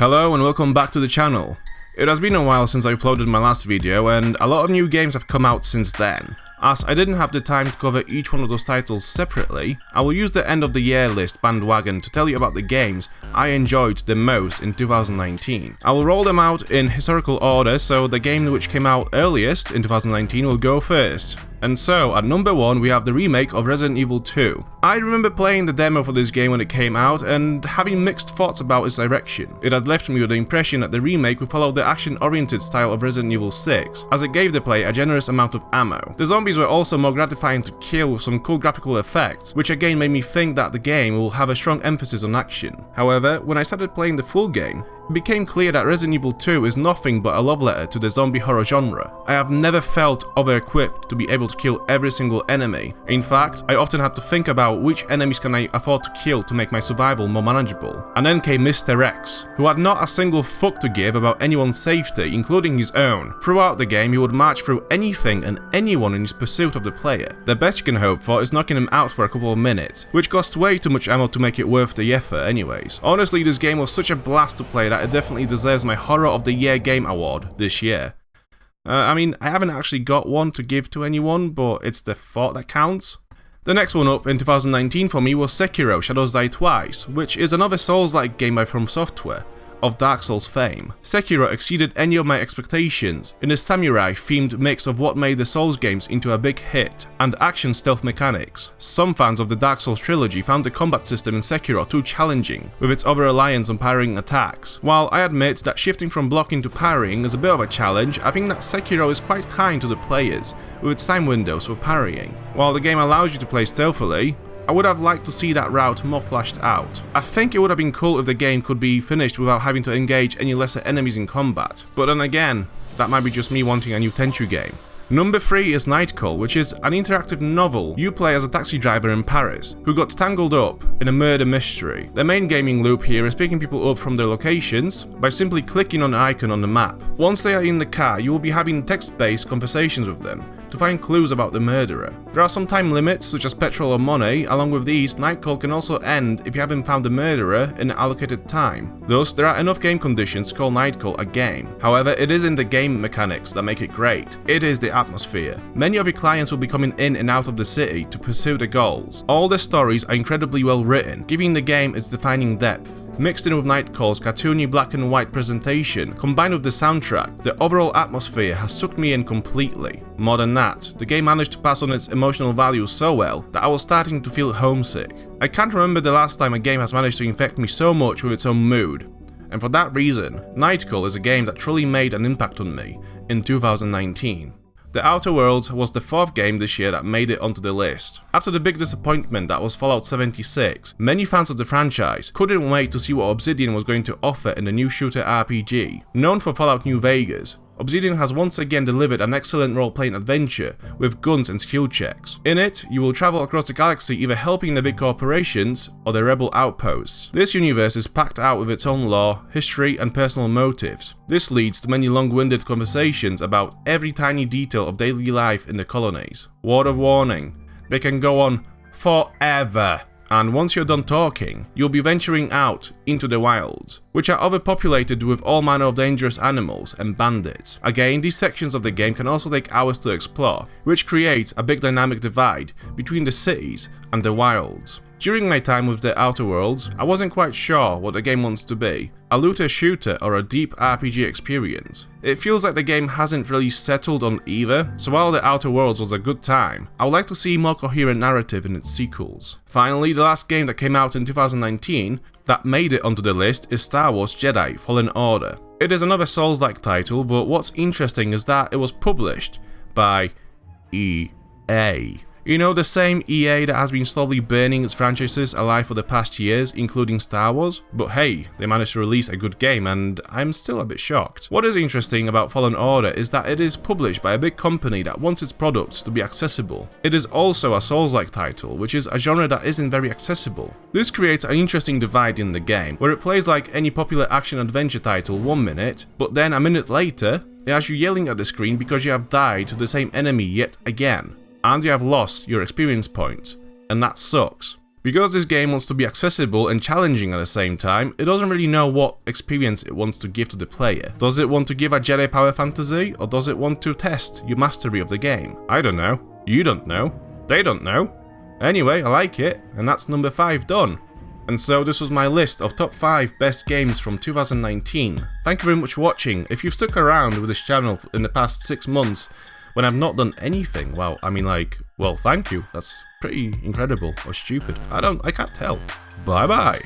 Hello and welcome back to the channel. It has been a while since I uploaded my last video and a lot of new games have come out since then. As I didn't have the time to cover each one of those titles separately, I will use the end of the year list bandwagon to tell you about the games I enjoyed the most in 2019. I will roll them out in historical order, so the game which came out earliest in 2019 will go first. And so, at number 1 we have the remake of Resident Evil 2. I remember playing the demo for this game when it came out and having mixed thoughts about its direction. It had left me with the impression that the remake would follow the action-oriented style of Resident Evil 6, as it gave the player a generous amount of ammo. The zombies were also more gratifying to kill with some cool graphical effects, which again made me think that the game will have a strong emphasis on action. However, when I started playing the full game, it became clear that Resident Evil 2 is nothing but a love letter to the zombie horror genre. I have never felt over-equipped to be able to kill every single enemy. In fact, I often had to think about which enemies can I afford to kill to make my survival more manageable. And then came Mr. X, who had not a single fuck to give about anyone's safety, including his own. Throughout the game, he would march through anything and anyone in his pursuit of the player. The best you can hope for is knocking him out for a couple of minutes, which costs way too much ammo to make it worth the effort anyways. Honestly, this game was such a blast to play that it definitely deserves my Horror of the Year game award this year. I mean, I haven't actually got one to give to anyone, but it's the thought that counts. The next one up in 2019 for me was Sakura Shadows II, which is another Souls-like game by From Software, of Dark Souls fame. Sekiro exceeded any of my expectations in a samurai-themed mix of what made the Souls games into a big hit, and action stealth mechanics. Some fans of the Dark Souls trilogy found the combat system in Sekiro too challenging, with its over-reliance on parrying attacks. While I admit that shifting from blocking to parrying is a bit of a challenge, I think that Sekiro is quite kind to the players, with its time windows for parrying. While the game allows you to play stealthily, I would have liked to see that route more fleshed out. I think it would have been cool if the game could be finished without having to engage any lesser enemies in combat, but then again, that might be just me wanting a new Tenchu game. Number 3 is Nightcall, which is an interactive novel. You play as a taxi driver in Paris, who got tangled up in a murder mystery. The main gaming loop here is picking people up from their locations by simply clicking on an icon on the map. Once they are in the car, you will be having text-based conversations with them to find clues about the murderer. There are some time limits, such as petrol or money. Along with these, Nightcall can also end if you haven't found the murderer in an allocated time. Thus, there are enough game conditions to call Nightcall a game. However, it isn't the game mechanics that make it great, it is the atmosphere. Many of your clients will be coming in and out of the city to pursue their goals. All the stories are incredibly well written, giving the game its defining depth. Mixed in with Nightcall's cartoony black and white presentation, combined with the soundtrack, the overall atmosphere has sucked me in completely. More than that, the game managed to pass on its emotional value so well that I was starting to feel homesick. I can't remember the last time a game has managed to infect me so much with its own mood, and for that reason, Nightcall is a game that truly made an impact on me in 2019. The Outer Worlds was the 4th game this year that made it onto the list. After the big disappointment that was Fallout 76, many fans of the franchise couldn't wait to see what Obsidian was going to offer in the new shooter RPG. Known for Fallout New Vegas, Obsidian has once again delivered an excellent role-playing adventure with guns and skill checks. In it, you will travel across the galaxy either helping the big corporations or the rebel outposts. This universe is packed out with its own lore, history and personal motives. This leads to many long-winded conversations about every tiny detail of daily life in the colonies. Word of warning, they can go on forever. And once you're done talking, you'll be venturing out into the wilds, which are overpopulated with all manner of dangerous animals and bandits. Again, these sections of the game can also take hours to explore, which creates a big dynamic divide between the cities and the wilds. During my time with the Outer Worlds, I wasn't quite sure what the game wants to be, a looter-shooter or a deep RPG experience. It feels like the game hasn't really settled on either, so while the Outer Worlds was a good time, I would like to see more coherent narrative in its sequels. Finally, the last game that came out in 2019 that made it onto the list is Star Wars Jedi Fallen Order. It is another Souls-like title, but what's interesting is that it was published by EA. You know, the same EA that has been slowly burning its franchises alive for the past years, including Star Wars? But hey, they managed to release a good game and I'm still a bit shocked. What is interesting about Fallen Order is that it is published by a big company that wants its products to be accessible. It is also a Souls-like title, which is a genre that isn't very accessible. This creates an interesting divide in the game, where it plays like any popular action-adventure title 1 minute, but then a minute later, it has you yelling at the screen because you have died to the same enemy yet again. And you have lost your experience points, and that sucks. Because this game wants to be accessible and challenging at the same time, it doesn't really know what experience it wants to give to the player. Does it want to give a Jedi power fantasy, or does it want to test your mastery of the game? I don't know. You don't know. They don't know. Anyway, I like it, and that's number 5 done. And so this was my list of top 5 best games from 2019. Thank you very much for watching. If you've stuck around with this channel in the past 6 months, when I've not done anything, well, I mean like, well, thank you. That's pretty incredible or stupid. I can't tell. Bye bye.